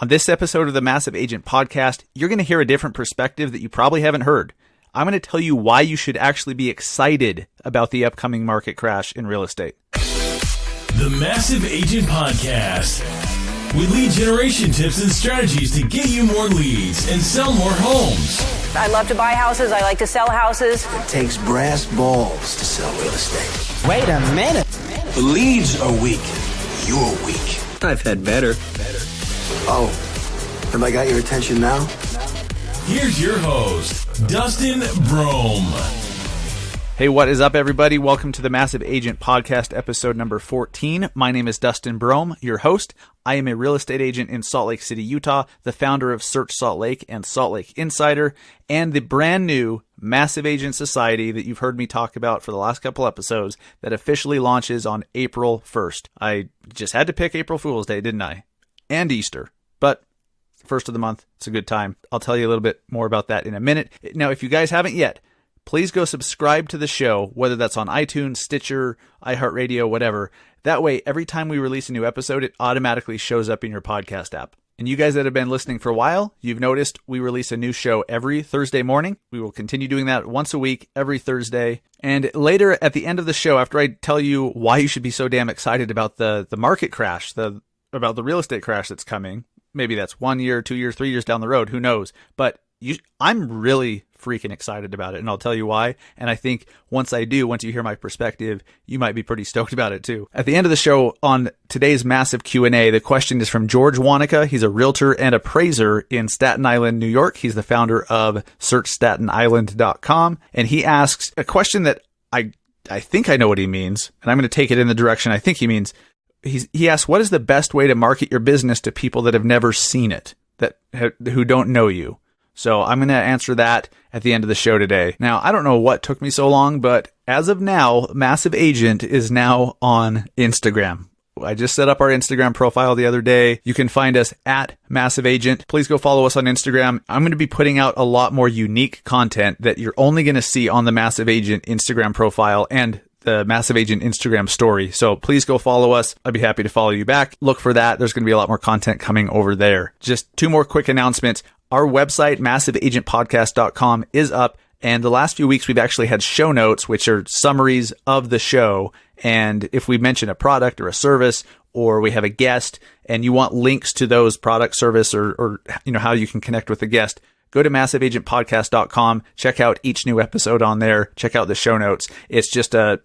On this episode of the Massive Agent Podcast, you're going to hear a different perspective that you probably haven't heard. I'm going to tell you why you should actually be excited about the upcoming market crash in real estate. The Massive Agent Podcast, with lead generation tips and strategies to get you more leads and sell more homes. I love to buy houses. I like to sell houses. It takes brass balls to sell real estate. Wait a minute. The leads are weak. You're weak. I've had better. Oh, have I got your attention now? Here's your host, Dustin Brohm. Hey, what is up, everybody? Welcome to the Massive Agent Podcast, episode number 14. My name is Dustin Brohm, your host. I am a real estate agent in Salt Lake City, Utah, the founder of Search Salt Lake and Salt Lake Insider, and the brand new Massive Agent Society that you've heard me talk about for the last couple episodes that officially launches on April 1st. I just had to pick April Fool's Day, didn't I? And Easter. But first of the month, it's a good time. I'll tell you a little bit more about that in a minute. Now, if you guys haven't yet, please go subscribe to the show, whether that's on iTunes, Stitcher, iHeartRadio, whatever. That way, every time we release a new episode, it automatically shows up in your podcast app. And you guys that have been listening for a while, you've noticed we release a new show every Thursday morning. We will continue doing that once a week, every Thursday. And later at the end of the show, after I tell you why you should be so damn excited about the market crash, about the real estate crash that's coming, maybe that's 1 year, 2 years, 3 years down the road, who knows? But I'm really freaking excited about it, and I'll tell you why. And I think once you hear my perspective, you might be pretty stoked about it too. At the end of the show on today's massive Q&A, the question is from George Wanaka. He's a realtor and appraiser in Staten Island, New York. He's the founder of SearchStatenIsland.com, and he asks a question that I think I know what he means, and I'm going to take it in the direction I think he means. He asks, what is the best way to market your business to people that have never seen it, who don't know you? So I'm going to answer that at the end of the show today. Now, I don't know what took me so long, but as of now, Massive Agent is now on Instagram. I just set up our Instagram profile the other day. You can find us at Massive Agent. Please go follow us on Instagram. I'm going to be putting out a lot more unique content that you're only going to see on the Massive Agent Instagram profile and the Massive Agent Instagram story. So please go follow us. I'd be happy to follow you back. Look for that. There's going to be a lot more content coming over there. Just two more quick announcements. Our website, massiveagentpodcast.com, is up. And the last few weeks, we've actually had show notes, which are summaries of the show. And if we mention a product or a service, or we have a guest, and you want links to those product, service, or how you can connect with the guest, go to massiveagentpodcast.com, check out each new episode on there, check out the show notes. It's just a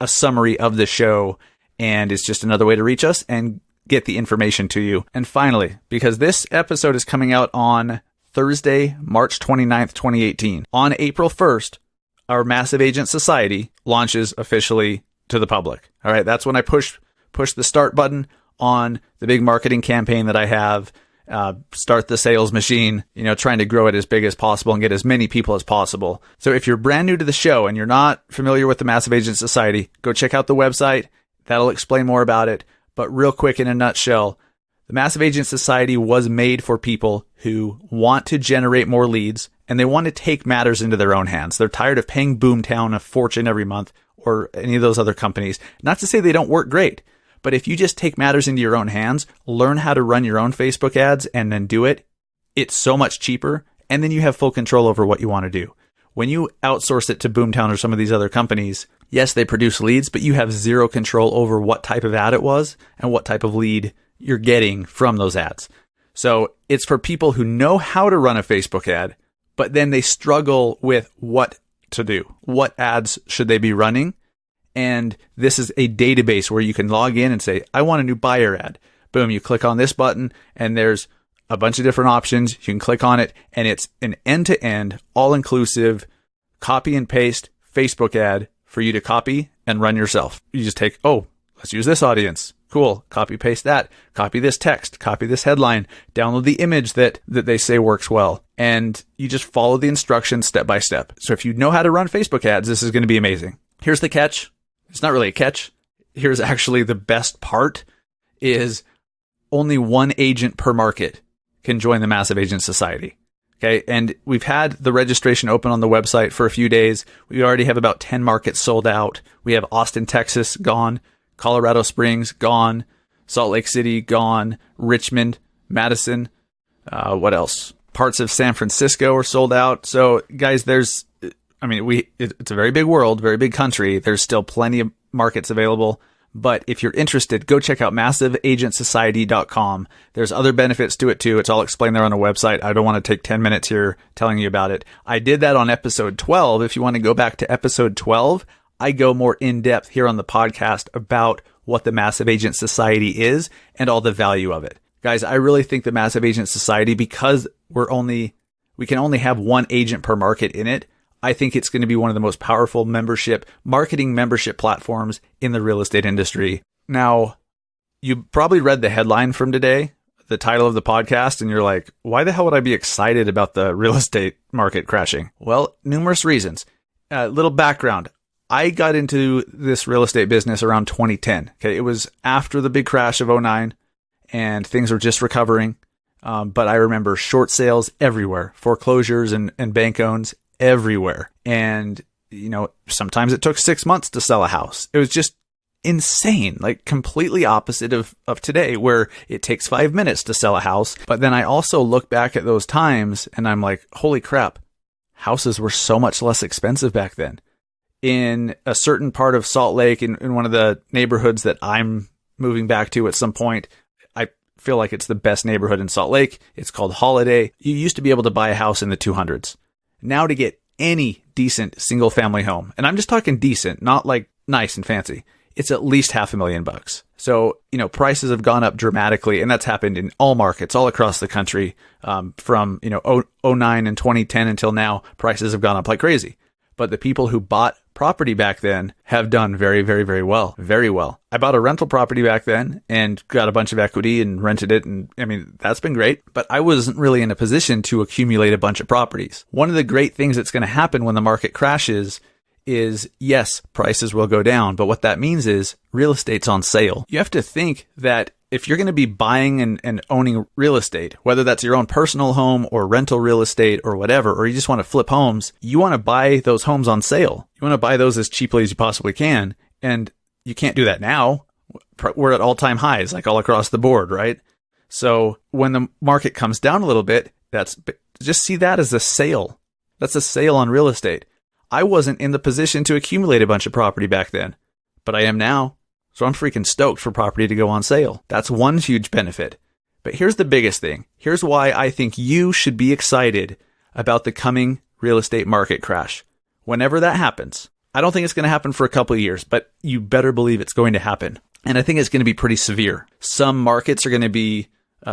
summary of the show, and it's just another way to reach us and get the information to you. And finally, because this episode is coming out on Thursday, March 29th, 2018, on April 1st, our Massive Agent Society launches officially to the public. All right, that's when I push the start button on the big marketing campaign that I have. Start the sales machine, trying to grow it as big as possible and get as many people as possible. So if you're brand new to the show and you're not familiar with the Massive Agent Society, go check out the website. That'll explain more about it. But real quick, in a nutshell, the Massive Agent Society was made for people who want to generate more leads and they want to take matters into their own hands. They're tired of paying Boomtown a fortune every month or any of those other companies. Not to say they don't work great. But if you just take matters into your own hands, learn how to run your own Facebook ads and then do it, it's so much cheaper. And then you have full control over what you want to do. When you outsource it to Boomtown or some of these other companies, yes, they produce leads, but you have zero control over what type of ad it was and what type of lead you're getting from those ads. So it's for people who know how to run a Facebook ad, but then they struggle with what to do. What ads should they be running? And this is a database where you can log in and say, I want a new buyer ad. Boom, you click on this button and there's a bunch of different options. You can click on it and it's an end-to-end, all-inclusive, copy and paste Facebook ad for you to copy and run yourself. You just take, let's use this audience. Cool. Copy, paste that. Copy this text. Copy this headline. Download the image that they say works well. And you just follow the instructions step by step. So if you know how to run Facebook ads, this is going to be amazing. Here's the catch. It's not really a catch. Here's actually the best part is only one agent per market can join the Massive Agent Society. Okay. And we've had the registration open on the website for a few days. We already have about 10 markets sold out. We have Austin, Texas gone, Colorado Springs gone, Salt Lake City gone, Richmond, Madison, What else? Parts of San Francisco are sold out. So guys, it's a very big world, very big country. There's still plenty of markets available. But if you're interested, go check out massiveagentsociety.com. There's other benefits to it too. It's all explained there on the website. I don't want to take 10 minutes here telling you about it. I did that on episode 12. If you want to go back to episode 12, I go more in depth here on the podcast about what the Massive Agent Society is and all the value of it. Guys, I really think the Massive Agent Society, because we can only have one agent per market in it, I think it's going to be one of the most powerful marketing membership platforms in the real estate industry. Now, you probably read the headline from today, the title of the podcast, and you're like, why the hell would I be excited about the real estate market crashing? Well, numerous reasons. Little background. I got into this real estate business around 2010. Okay, it was after the big crash of 2009, and things were just recovering. But I remember short sales everywhere, foreclosures and bank owns everywhere. And, sometimes it took 6 months to sell a house. It was just insane, like completely opposite of today, where it takes 5 minutes to sell a house. But then I also look back at those times and I'm like, holy crap, houses were so much less expensive back then. In a certain part of Salt Lake, in one of the neighborhoods that I'm moving back to at some point, I feel like it's the best neighborhood in Salt Lake. It's called Holiday. You used to be able to buy a house in the 200s. Now to get any decent single family home, and I'm just talking decent, not like nice and fancy, it's at least $500,000. So, prices have gone up dramatically, and that's happened in all markets all across the country. From, 09 and 2010 until now, prices have gone up like crazy. But the people who bought property back then have done very, very, very well. Very well. I bought a rental property back then and got a bunch of equity and rented it. And that's been great. But I wasn't really in a position to accumulate a bunch of properties. One of the great things that's going to happen when the market crashes is, yes, prices will go down. But what that means is real estate's on sale. You have to think that if you're going to be buying and owning real estate, whether that's your own personal home or rental real estate or whatever, or you just want to flip homes, you want to buy those homes on sale. You want to buy those as cheaply as you possibly can. And you can't do that now. We're at all-time highs, like all across the board, right? So when the market comes down a little bit, just see that as a sale. That's a sale on real estate. I wasn't in the position to accumulate a bunch of property back then, but I am now. So I'm freaking stoked for property to go on sale. That's one huge benefit. But here's the biggest thing. Here's why I think you should be excited about the coming real estate market crash. Whenever that happens, I don't think it's going to happen for a couple of years, but you better believe it's going to happen. And I think it's going to be pretty severe. Some markets are going to be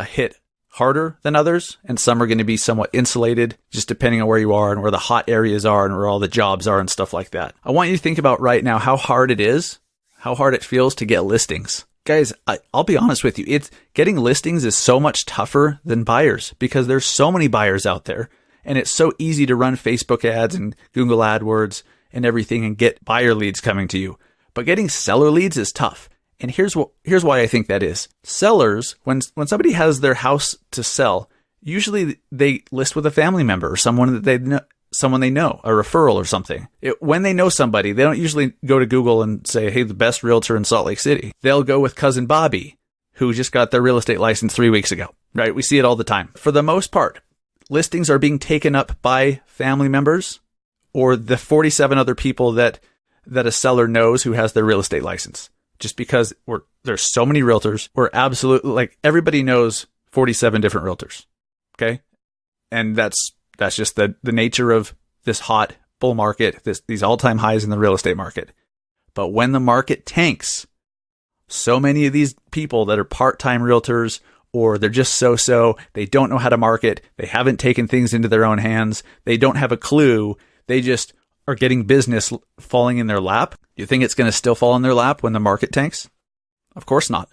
hit harder than others, and some are going to be somewhat insulated, just depending on where you are and where the hot areas are and where all the jobs are and stuff like that. I want you to think about right now how hard it is, how hard it feels to get listings. Guys, I'll be honest with you. Getting listings is so much tougher than buyers because there's so many buyers out there, and it's so easy to run Facebook ads and Google AdWords and everything and get buyer leads coming to you. But getting seller leads is tough. And here's why I think that is. Sellers, when somebody has their house to sell, usually they list with a family member or someone that they know, a referral or something. When they know somebody, they don't usually go to Google and say, hey, the best realtor in Salt Lake City. They'll go with cousin Bobby, who just got their real estate license 3 weeks ago, right? We see it all the time. For the most part, listings are being taken up by family members or the 47 other people that a seller knows who has their real estate license. Just because there's so many realtors, we're absolutely, like, everybody knows 47 different realtors. Okay. And that's just the nature of this hot bull market, these all-time highs in the real estate market. But when the market tanks, so many of these people that are part-time realtors, or they're just so-so, they don't know how to market, they haven't taken things into their own hands, they don't have a clue, they just are getting business falling in their lap. You think it's going to still fall in their lap when the market tanks? Of course not.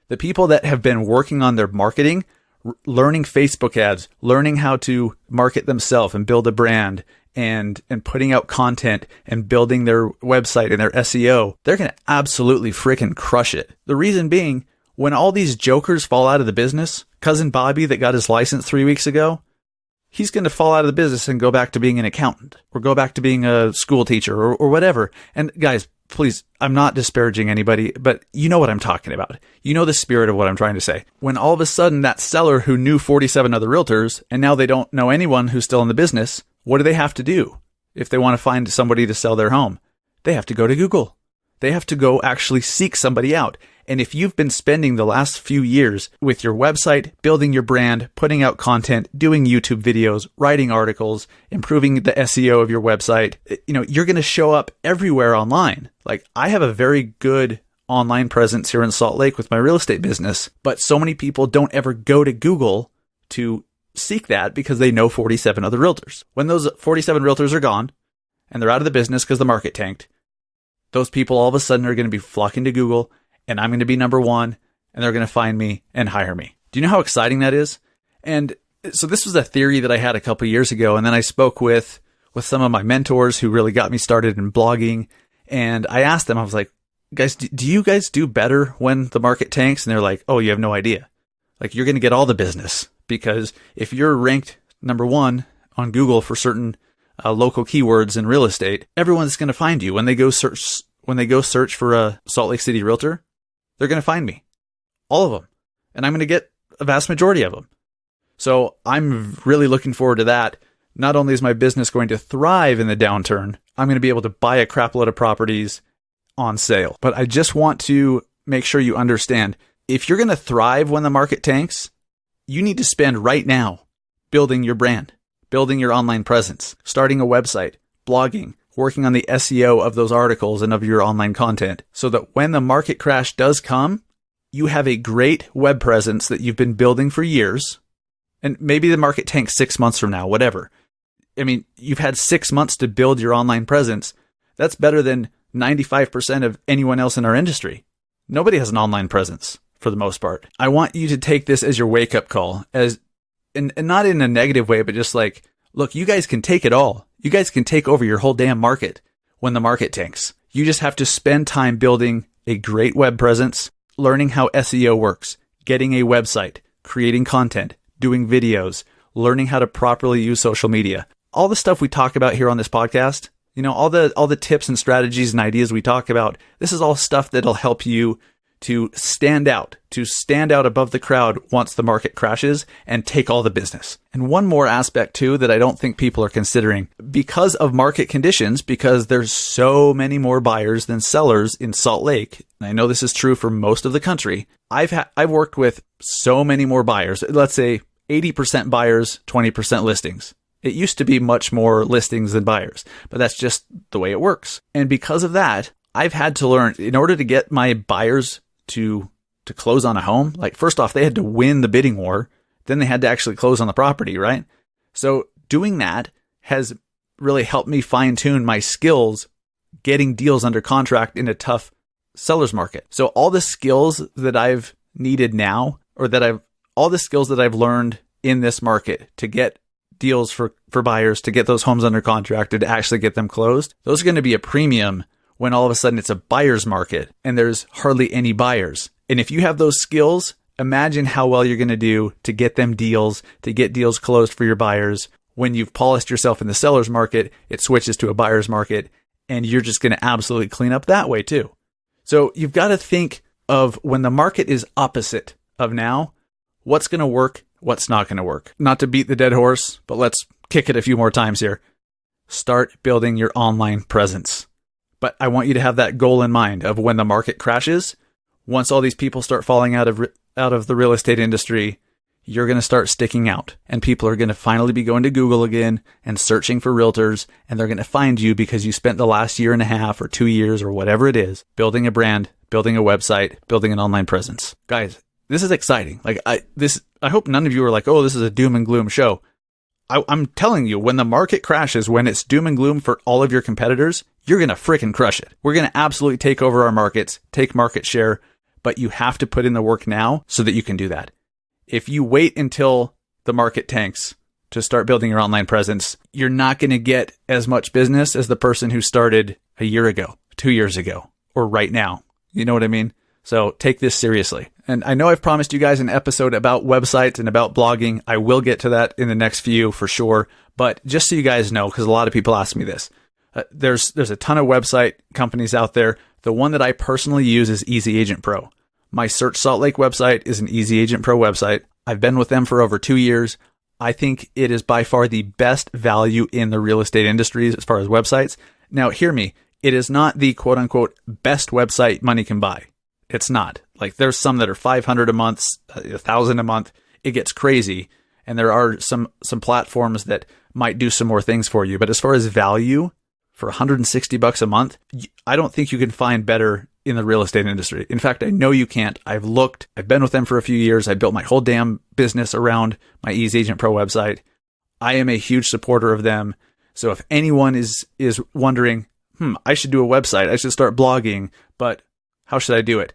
The people that have been working on their marketing, learning Facebook ads, learning how to market themselves and build a brand and putting out content and building their website and their SEO, they're going to absolutely freaking crush it. The reason being, when all these jokers fall out of the business, cousin Bobby that got his license 3 weeks ago, he's going to fall out of the business and go back to being an accountant or go back to being a school teacher or whatever. And guys, please, I'm not disparaging anybody, but you know what I'm talking about. You know the spirit of what I'm trying to say. When all of a sudden that seller who knew 47 other realtors and now they don't know anyone who's still in the business, what do they have to do if they want to find somebody to sell their home? They have to go to Google. They have to go actually seek somebody out. And if you've been spending the last few years with your website, building your brand, putting out content, doing YouTube videos, writing articles, improving the SEO of your website, you're going to show up everywhere online. Like, I have a very good online presence here in Salt Lake with my real estate business, but so many people don't ever go to Google to seek that because they know 47 other realtors. When those 47 realtors are gone and they're out of the business because the market tanked, those people all of a sudden are going to be flocking to Google, and I'm going to be number one, and they're going to find me and hire me. Do you know how exciting that is? And so this was a theory that I had a couple of years ago, and then I spoke with some of my mentors who really got me started in blogging, and I asked them, I was like, guys, do you guys do better when the market tanks? And they're like, oh, you have no idea. Like, you're going to get all the business, because if you're ranked number one on Google for certain local keywords in real estate, everyone's going to find you. When they go search for a Salt Lake City realtor, they're going to find me, all of them, and I'm going to get a vast majority of them. So I'm really looking forward to that. Not only is my business going to thrive in the downturn, I'm going to be able to buy a crap load of properties on sale. But I just want to make sure you understand, if you're going to thrive when the market tanks, you need to spend right now building your brand, building your online presence, starting a website, blogging, working on the SEO of those articles and of your online content, so that when the market crash does come, you have a great web presence that you've been building for years. And maybe the market tanks 6 months from now, whatever. I mean, you've had 6 months to build your online presence. That's better than 95% of anyone else in our industry. Nobody has an online presence for the most part. I want you to take this as your wake-up call, and not in a negative way, but just like, look, you guys can take it all. You guys can take over your whole damn market when the market tanks. You just have to spend time building a great web presence, learning how SEO works, getting a website, creating content, doing videos, learning how to properly use social media. All the stuff we talk about here on this podcast, all the tips and strategies and ideas we talk about, this is all stuff that'll help you to stand out above the crowd once the market crashes and take all the business. And one more aspect too that I don't think people are considering, because of market conditions, because there's so many more buyers than sellers in Salt Lake. And I know this is true for most of the country. I've worked with so many more buyers. Let's say 80% buyers, 20% listings. It used to be much more listings than buyers, but that's just the way it works. And because of that, I've had to learn, in order to get my buyers to close on a home, like, first off, they had to win the bidding war. Then they had to actually close on the property, right? So doing that has really helped me fine tune my skills getting deals under contract in a tough seller's market. So all the skills that I've needed now, all the skills that I've learned in this market to get deals for buyers, to get those homes under contract, and to actually get them closed, those are going to be a premium when all of a sudden it's a buyer's market and there's hardly any buyers. And if you have those skills, imagine how well you're going to do to get them deals, to get deals closed for your buyers. When you've polished yourself in the seller's market, it switches to a buyer's market, and you're just going to absolutely clean up that way too. So you've got to think of, when the market is opposite of now, what's going to work, what's not going to work. Not to beat the dead horse, but let's kick it a few more times here. Start building your online presence. But I want you to have that goal in mind of, when the market crashes, once all these people start falling out of the real estate industry, you're going to start sticking out, and people are going to finally be going to Google again and searching for realtors, and they're going to find you because you spent the last year and a half or 2 years or whatever it is building a brand, building a website, building an online presence. Guys, this is exciting. I hope none of you are like, oh, this is a doom and gloom show. I'm telling you, when the market crashes, when it's doom and gloom for all of your competitors, you're going to freaking crush it. We're going to absolutely take over our markets, take market share, but you have to put in the work now so that you can do that. If you wait until the market tanks to start building your online presence, you're not going to get as much business as the person who started a year ago, 2 years ago, or right now. You know what I mean? So take this seriously. And I know I've promised you guys an episode about websites and about blogging. I will get to that in the next few for sure. But just so you guys know, because a lot of people ask me this, There's a ton of website companies out there. The one that I personally use is Easy Agent Pro. My Search Salt Lake website is an Easy Agent Pro website. I've been with them for over 2 years. I think it is by far the best value in the real estate industry as far as websites. Now, hear me. It is not the quote unquote best website money can buy. It's not. Like, there's some that are $500 a month, $1,000 a month. It gets crazy. And there are some platforms that might do some more things for you. But as far as value, for $160 a month, I don't think you can find better in the real estate industry. In fact, I know you can't. I've looked. I've been with them for a few years. I built my whole damn business around my Easy Agent Pro website. I am a huge supporter of them. So if anyone is wondering, I should do a website, I should start blogging, but how should I do it?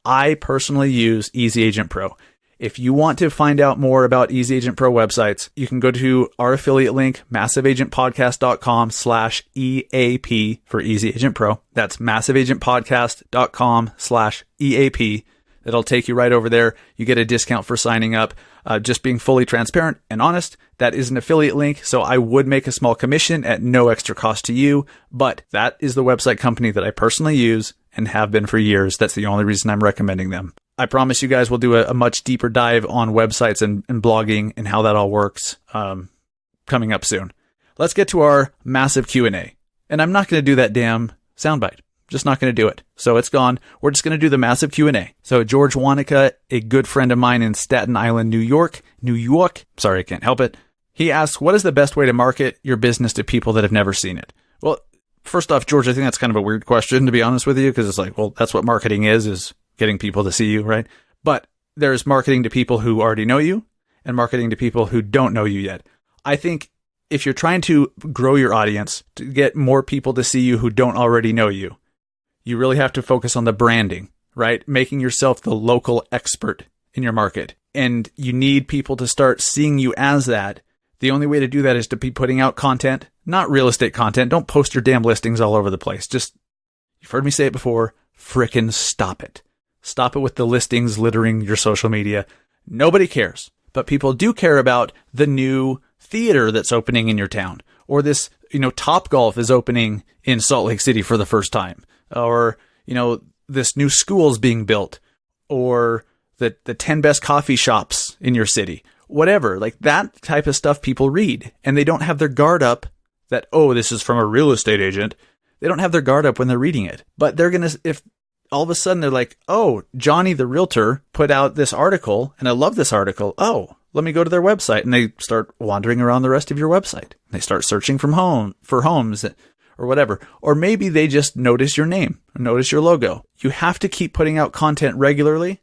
I personally use Easy Agent Pro. If you want to find out more about Easy Agent Pro websites, you can go to our affiliate link, massiveagentpodcast.com/EAP for Easy Agent Pro. That's massiveagentpodcast.com/EAP. It'll take you right over there. You get a discount for signing up. Just being fully transparent and honest, that is an affiliate link, so I would make a small commission at no extra cost to you, but that is the website company that I personally use and have been for years. That's the only reason I'm recommending them. I promise you guys we'll do a much deeper dive on websites and blogging and how that all works coming up soon. Let's get to our massive Q&A. And I'm not going to do that damn soundbite. Just not going to do it. So it's gone. We're just going to do the massive Q&A. So George Wanaka, a good friend of mine in Staten Island, New York. Sorry, I can't help it. He asks, what is the best way to market your business to people that have never seen it? Well, first off, George, I think that's kind of a weird question, to be honest with you, because it's like, well, that's what marketing is getting people to see you, right? But there's marketing to people who already know you and marketing to people who don't know you yet. I think if you're trying to grow your audience, to get more people to see you who don't already know you, you really have to focus on the branding, right? Making yourself the local expert in your market. And you need people to start seeing you as that. The only way to do that is to be putting out content, not real estate content. Don't post your damn listings all over the place. Just, you've heard me say it before, frickin' stop it. Stop it with the listings littering your social media. Nobody cares, but people do care about the new theater that's opening in your town, or this, Top Golf is opening in Salt Lake City for the first time, or, this new school's being built, or the 10 best coffee shops in your city, whatever. Like that type of stuff people read, and they don't have their guard up that, oh, this is from a real estate agent. They don't have their guard up when they're reading it, but they're going to, if all of a sudden they're like, oh, Johnny the realtor put out this article and I love this article. Oh, let me go to their website. And they start wandering around the rest of your website. They start searching for homes or whatever. Or maybe they just notice your name, notice your logo. You have to keep putting out content regularly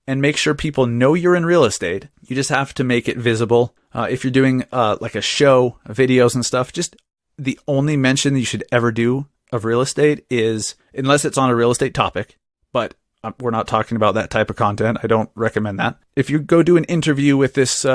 and make sure people know you're in real estate. You just have to make it visible. If you're doing like a show, videos and stuff, just the only mention that you should ever do of real estate is, unless it's on a real estate topic, but we're not talking about that type of content. I don't recommend that. If you go do an interview with this,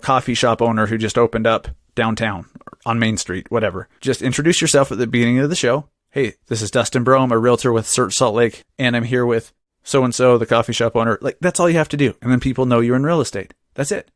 coffee shop owner who just opened up downtown on Main Street, whatever, just introduce yourself at the beginning of the show. Hey, this is Dustin Brohm, a realtor with Search Salt Lake, and I'm here with so-and-so, the coffee shop owner. Like, that's all you have to do. And then people know you're in real estate. That's it.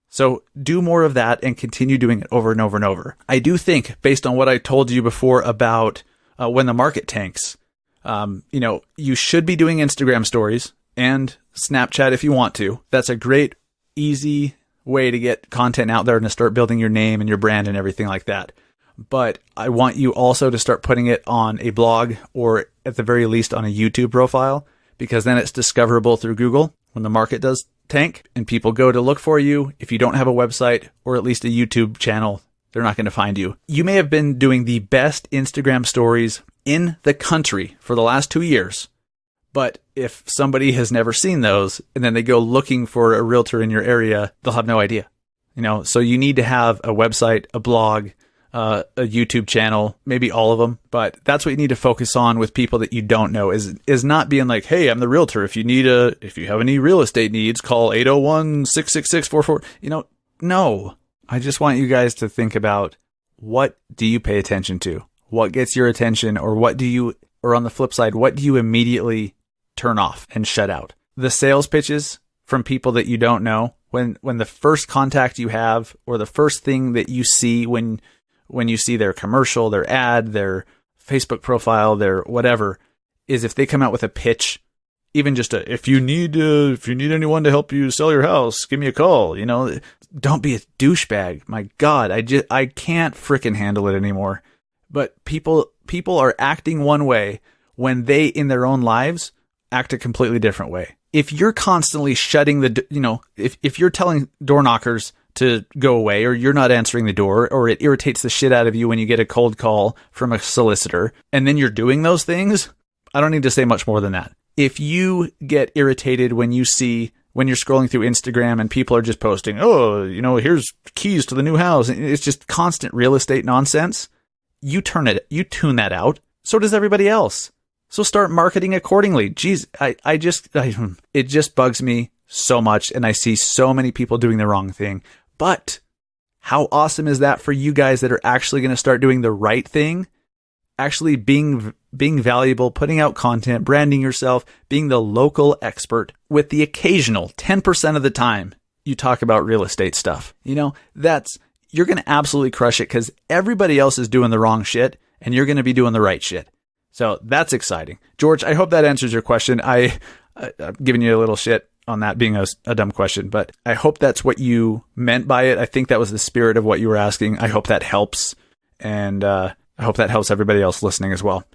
So do more of that and continue doing it over and over and over. I do think, based on what I told you before about when the market tanks, you should be doing Instagram stories and Snapchat if you want to. That's a great, easy way to get content out there and to start building your name and your brand and everything like that. But I want you also to start putting it on a blog, or at the very least on a YouTube profile, because then it's discoverable through Google when the market does tank and people go to look for you. If you don't have a website or at least a YouTube channel, they're not going to find you. You may have been doing the best Instagram stories in the country for the last 2 years, but if somebody has never seen those and then they go looking for a realtor in your area, they'll have no idea. So you need to have a website, a blog, a YouTube channel, maybe all of them, but that's what you need to focus on with people that you don't know, is not being like, hey, I'm the realtor. If you have any real estate needs, call 801-666-44. No. I just want you guys to think about, what do you pay attention to? What gets your attention, or or on the flip side, what do you immediately turn off and shut out? The sales pitches from people that you don't know, when the first contact you have, or the first thing that you see when when you see their commercial, their ad, their Facebook profile, their whatever, is if they come out with a pitch, even just if you need anyone to help you sell your house, give me a call. Don't be a douchebag. My God, I can't frickin' handle it anymore. But people are acting one way when they, in their own lives, act a completely different way. If you're constantly shutting if you're telling door knockers to go away, or you're not answering the door, or it irritates the shit out of you when you get a cold call from a solicitor, and then you're doing those things, I don't need to say much more than that. If you get irritated when you're scrolling through Instagram and people are just posting, here's keys to the new house, and it's just constant real estate nonsense, you tune that out. So does everybody else. So start marketing accordingly. Jeez, it just bugs me so much, and I see so many people doing the wrong thing. But how awesome is that for you guys that are actually going to start doing the right thing, actually being valuable, putting out content, branding yourself, being the local expert with the occasional 10% of the time you talk about real estate stuff. You're going to absolutely crush it because everybody else is doing the wrong shit and you're going to be doing the right shit. So that's exciting. George, I hope that answers your question. I'm giving you a little shit on that being a dumb question, but I hope that's what you meant by it. I think that was the spirit of what you were asking. I hope that helps. And I hope that helps everybody else listening as well.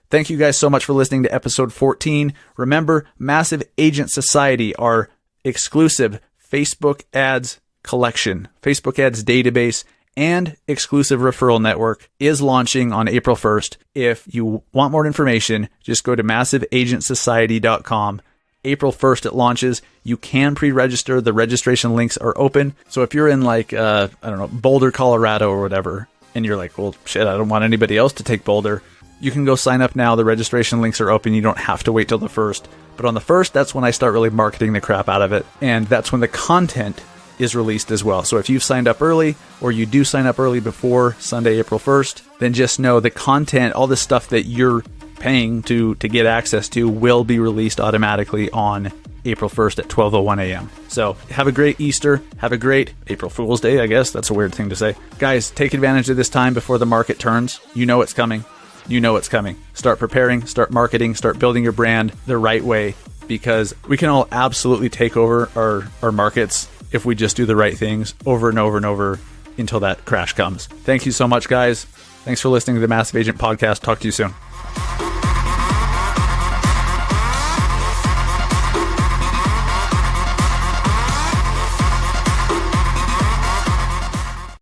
Thank you guys so much for listening to episode 14. Remember, Massive Agent Society, our exclusive Facebook ads collection, Facebook ads database, and exclusive referral network is launching on April 1st. If you want more information, just go to massiveagentsociety.com. April 1st it launches. You can pre-register. The registration links are open. So if you're in Boulder, Colorado or whatever, and you're like, well, shit, I don't want anybody else to take Boulder, you can go sign up now. The registration links are open. You don't have to wait till the 1st. But on the 1st, that's when I start really marketing the crap out of it. And that's when the content is released as well. So if you've signed up early, or you do sign up early before Sunday, April 1st, then just know the content, all the stuff that you're paying to get access to, will be released automatically on April 1st at 12:01 a.m. So have a great Easter. Have a great April Fool's Day, I guess. That's a weird thing to say. Guys, take advantage of this time before the market turns. You know it's coming. Start preparing, start marketing, start building your brand the right way, because we can all absolutely take over our markets if we just do the right things over and over and over until that crash comes. Thank you so much, guys. Thanks for listening to the Massive Agent Podcast. Talk to you soon.